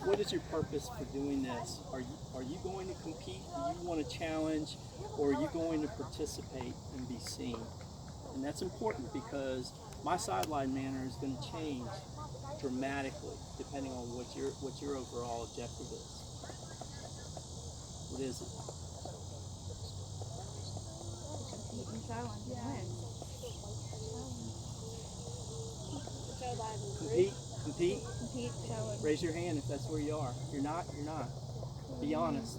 what is your purpose for doing this? Are you going to compete? Do you want to challenge, or are you going to participate and be seen? And that's important because my sideline manner is going to change dramatically depending on what your overall objective is. What is it? Compete, compete. Raise your hand if that's where you are. If you're not, you're not. Be honest.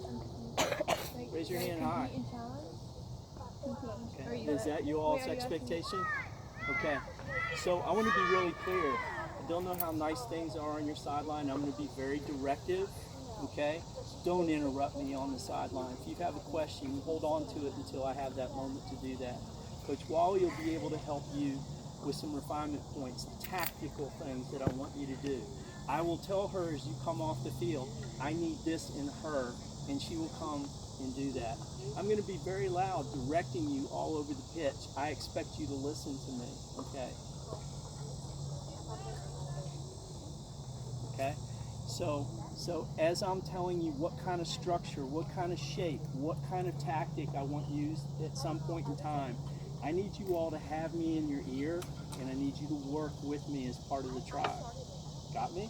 Raise your hand high. Okay. Is that you all's expectation? Okay. So I want to be really clear. I don't know how nice things are on your sideline. I'm going to be very directive. Okay. Don't interrupt me on the sideline. If you have a question, you hold on to it until I have that moment to do that. Coach Wally will be able to help you with some refinement points, tactical things that I want you to do. I will tell her as you come off the field, I need this in her, and she will come and do that. I'm going to be very loud, directing you all over the pitch. I expect you to listen to me, okay? Okay? So as I'm telling you what kind of structure, what kind of shape, what kind of tactic I want used at some point in time, I need you all to have me in your ear, and I need you to work with me as part of the tribe. Got me?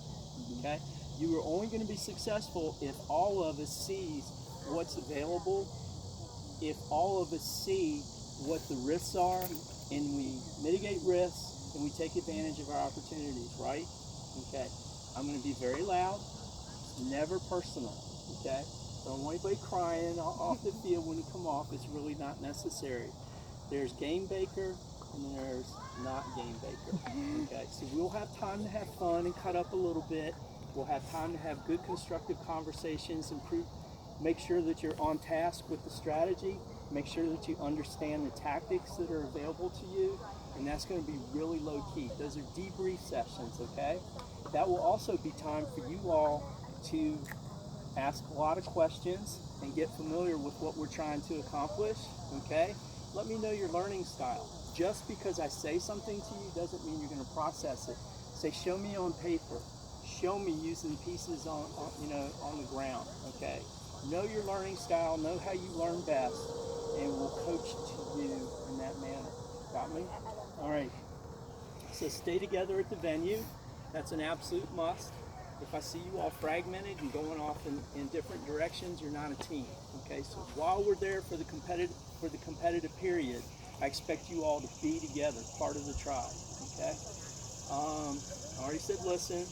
Okay? You are only going to be successful if all of us sees what's available, if all of us see what the risks are, and we mitigate risks, and we take advantage of our opportunities, right? Okay. I'm going to be very loud, never personal, okay? Don't want anybody crying off the field when you come off. It's really not necessary. There's game baker and there's not game baker. Okay, so we'll have time to have fun and cut up a little bit. We'll have time to have good constructive conversations, make sure that you're on task with the strategy, make sure that you understand the tactics that are available to you, and that's going to be really low key. Those are debrief sessions, okay? That will also be time for you all to ask a lot of questions and get familiar with what we're trying to accomplish, okay? Let me know your learning style. Just because I say something to you doesn't mean you're going to process it. Say, show me on paper. Show me using pieces on the ground, okay? Know your learning style, know how you learn best, and we'll coach to you in that manner. Got me? All right. So stay together at the venue. That's an absolute must. If I see you all fragmented and going off in different directions, you're not a team. Okay, so while we're there for the competitive period, I expect you all to be together, part of the tribe. Okay. I already said listen.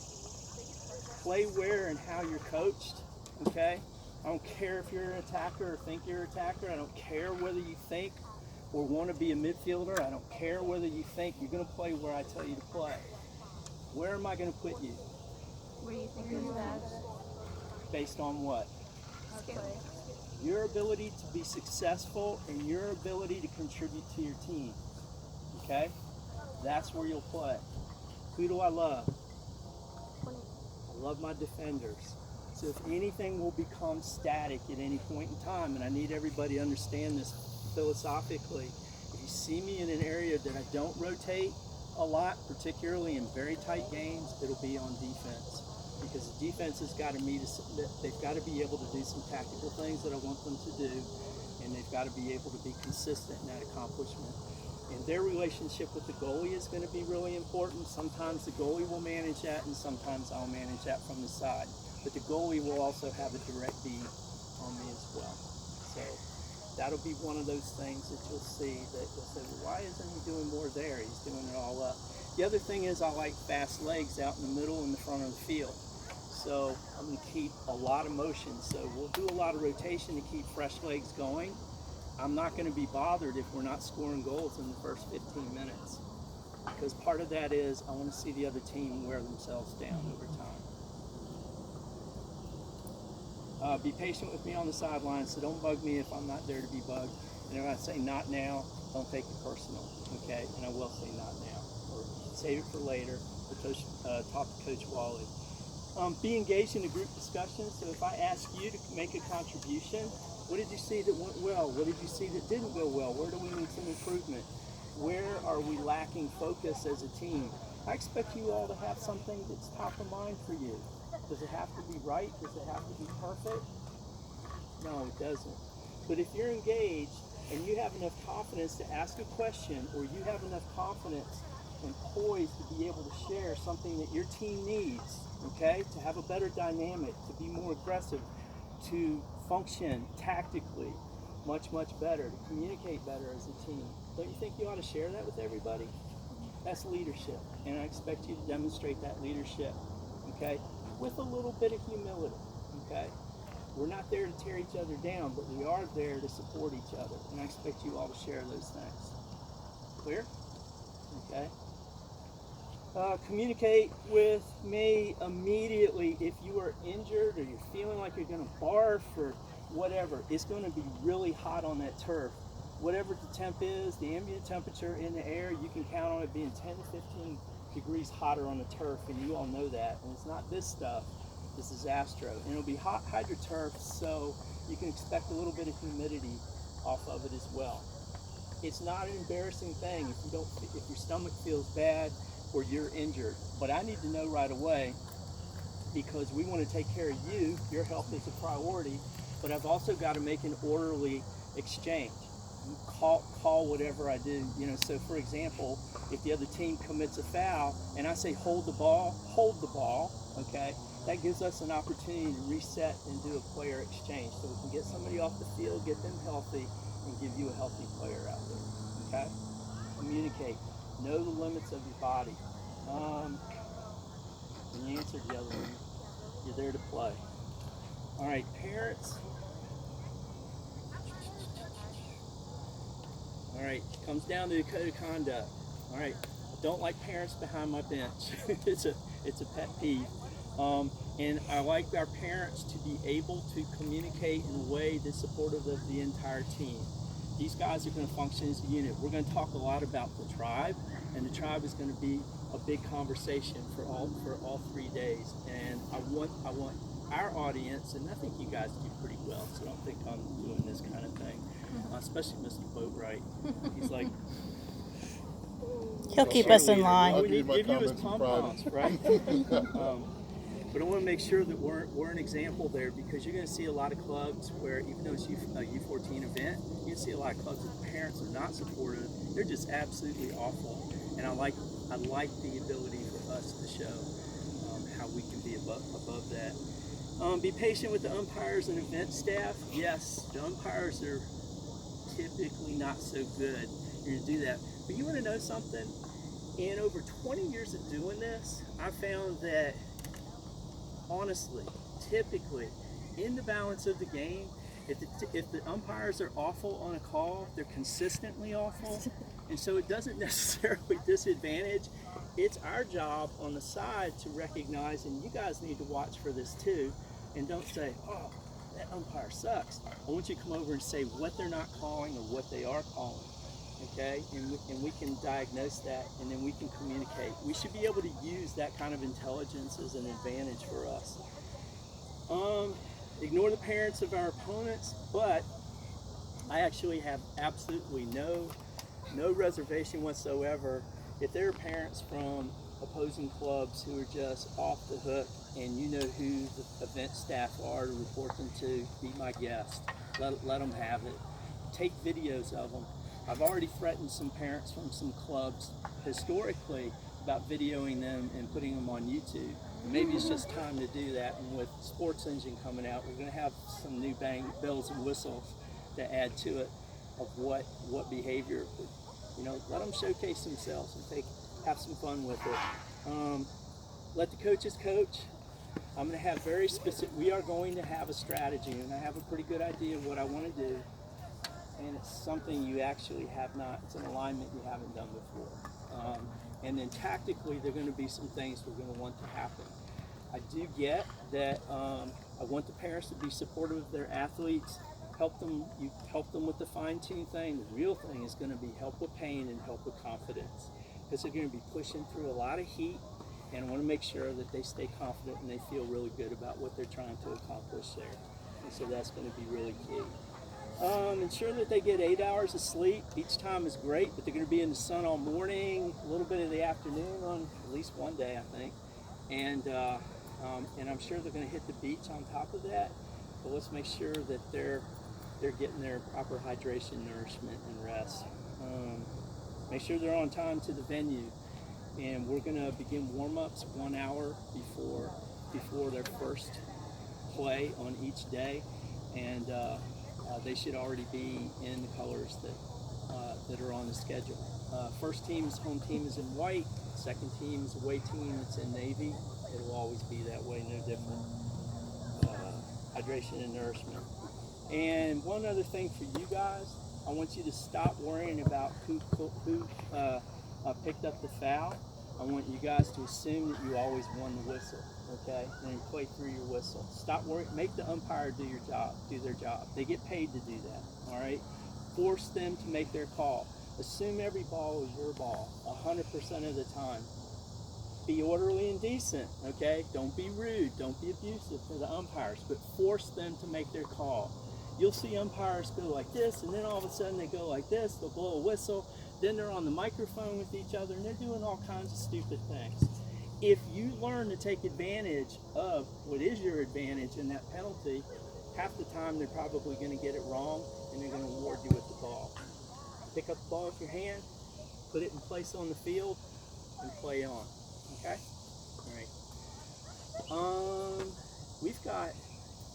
Play where and how you're coached. Okay. I don't care if you're an attacker or think you're an attacker. I don't care whether you think or want to be a midfielder. I don't care whether you think you're going to play where I tell you to play. Where am I going to put you? Where do you think is best? Based on what? Skill. Your ability to be successful and your ability to contribute to your team. Okay? That's where you'll play. Who do I love? I love my defenders. So if anything will become static at any point in time, and I need everybody to understand this philosophically, if you see me in an area that I don't rotate a lot, particularly in very tight games, it'll be on defense. Because the defense has got to they've got to be able to do some tactical things that I want them to do, and they've got to be able to be consistent in that accomplishment. And their relationship with the goalie is going to be really important. Sometimes the goalie will manage that, and sometimes I'll manage that from the side. But the goalie will also have a direct bead on me as well. So that'll be one of those things that you'll see that you'll say, well, why isn't he doing more there? He's doing it all up. The other thing is I like fast legs out in the middle and the front of the field. So I'm going to keep a lot of motion. So we'll do a lot of rotation to keep fresh legs going. I'm not going to be bothered if we're not scoring goals in the first 15 minutes. Because part of that is I want to see the other team wear themselves down over time. Be patient with me on the sidelines, so don't bug me if I'm not there to be bugged. And if I say not now, don't take it personal, okay? And I will say not now, or save it for later, or talk to Coach Wally. Be engaged in a group discussion, so if I ask you to make a contribution, what did you see that went well? What did you see that didn't go well? Where do we need some improvement? Where are we lacking focus as a team? I expect you all to have something that's top of mind for you. Does it have to be right? Does it have to be perfect? No, it doesn't. But if you're engaged and you have enough confidence to ask a question, or you have enough confidence and poise to be able to share something that your team needs, okay, to have a better dynamic, to be more aggressive, to function tactically much better, to communicate better as a team, don't you think you ought to share that with everybody? That's leadership, and I expect you to demonstrate that leadership, okay, with a little bit of humility, okay? We're not there to tear each other down, but we are there to support each other, and I expect you all to share those things. Clear? Okay. Communicate with me immediately if you are injured or you're feeling like you're going to barf or whatever. It's going to be really hot on that turf. Whatever the temp is, the ambient temperature in the air, you can count on it being 10 to 15 degrees hotter on the turf, and you all know that. And it's not this stuff. This is Astro, and it'll be hot hydroturf, so you can expect a little bit of humidity off of it as well. It's not an embarrassing thing if your stomach feels bad or you're injured, but I need to know right away, because we want to take care of you. Your health is a priority, but I've also got to make an orderly exchange. You call whatever I do, so for example, if the other team commits a foul and I say hold the ball, okay, that gives us an opportunity to reset and do a player exchange, so we can get somebody off the field, get them healthy, and give you a healthy player out there, okay? Communicate. Know the limits of your body. And you answered the other one. You're there to play. All right, parents. All right, comes down to the code of conduct. All right, I don't like parents behind my bench. it's a pet peeve. And I like our parents to be able to communicate in a way that's supportive of the entire team. These guys are going to function as a unit. We're going to talk a lot about the tribe, and the tribe is going to be a big conversation for all 3 days. And I want our audience, and I think you guys do pretty well, so I don't think I'm doing this kind of thing, especially Mr. Boatwright. He's like, he'll keep us in line. we need to give you his pom-poms, right? But I want to make sure that we're an example there, because you're going to see a lot of clubs where, even though it's a U14 event, you see a lot of clubs where the parents are not supportive. They're just absolutely awful. And I like the ability for us to show how we can be above that. Be patient with the umpires and event staff. Yes, the umpires are typically not so good. You're going to do that. But you want to know something? In over 20 years of doing this, I found that, honestly, typically, in the balance of the game, if the umpires are awful on a call, they're consistently awful, and so it doesn't necessarily disadvantage. It's our job on the side to recognize, and you guys need to watch for this too, and don't say, oh, that umpire sucks. I want you to come over and say what they're not calling or what they are calling, okay? And we can diagnose that, and then we can communicate. We should be able to use that kind of intelligence as an advantage for us. Ignore the parents of our opponents, but I actually have absolutely no reservation whatsoever if there are parents from opposing clubs who are just off the hook, and you know who the event staff are to report them to. Be my guest. Let them have it. Take videos of them. I've already threatened some parents from some clubs historically about videoing them and putting them on YouTube. Maybe it's just time to do that, and with Sports Engine coming out, we're going to have some new bells and whistles to add to it of what behavior, let them showcase themselves and have some fun with it. Let the coaches coach. I'm going to have very specific, we are going to have a strategy, and I have a pretty good idea of what I want to do, and it's something you actually have not, it's an alignment you haven't done before. And then tactically, there are going to be some things we're going to want to happen. I do get that I want the parents to be supportive of their athletes. You help them with the fine-tuned thing. The real thing is going to be help with pain and help with confidence, because they're going to be pushing through a lot of heat, and I want to make sure that they stay confident and they feel really good about what they're trying to accomplish there. And so that's going to be really key. Ensure that they get 8 hours of sleep. Each time is great, but they're going to be in the sun all morning, a little bit of the afternoon on at least one day, I think. And I'm sure they're going to hit the beach on top of that. But let's make sure that they're getting their proper hydration, nourishment, and rest. Make sure they're on time to the venue. And we're going to begin warm-ups 1 hour before their first play on each day. And they should already be in the colors that are on the schedule. First team's home team is in white. Second team's away team, it's in navy. It'll always be that way, no different. Hydration and nourishment. And one other thing for you guys, I want you to stop worrying about who picked up the foul. I want you guys to assume that you always won the whistle, okay? And then play through your whistle. Stop worrying. Make the umpire do their job. They get paid to do that, all right? Force them to make their call. Assume every ball is your ball 100% of the time. Be orderly and decent, okay? Don't be rude. Don't be abusive for the umpires, but force them to make their call. You'll see umpires go like this, and then all of a sudden they go like this. They'll blow a whistle. Then they're on the microphone with each other, and they're doing all kinds of stupid things. If you learn to take advantage of what is your advantage in that penalty, half the time they're probably going to get it wrong, and they're going to award you with the ball. Pick up the ball with your hand, put it in place on the field, and play on. Okay? All right. We've got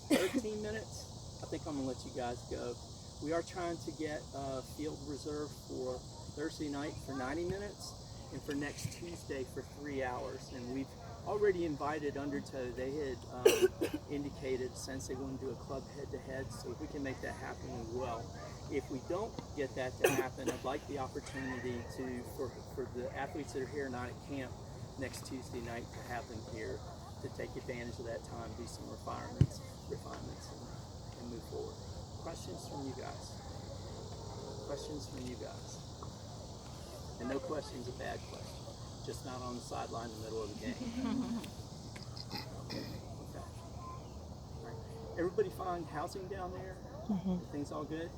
13 minutes. I think I'm going to let you guys go. We are trying to get a field reserved for Thursday night for 90 minutes and for next Tuesday for 3 hours. And we've already invited Undertow. They had indicated since they want to do a club head-to-head, so if we can make that happen, we will. If we don't get that to happen, I'd like the opportunity for the athletes that are here not at camp next Tuesday night to have them here to take advantage of that time, do some refinements and move forward. Questions from you guys? Questions from you guys? And no question's a bad question. Just not on the sideline in the middle of the game. Okay. All right. Everybody find housing down there? Things all good?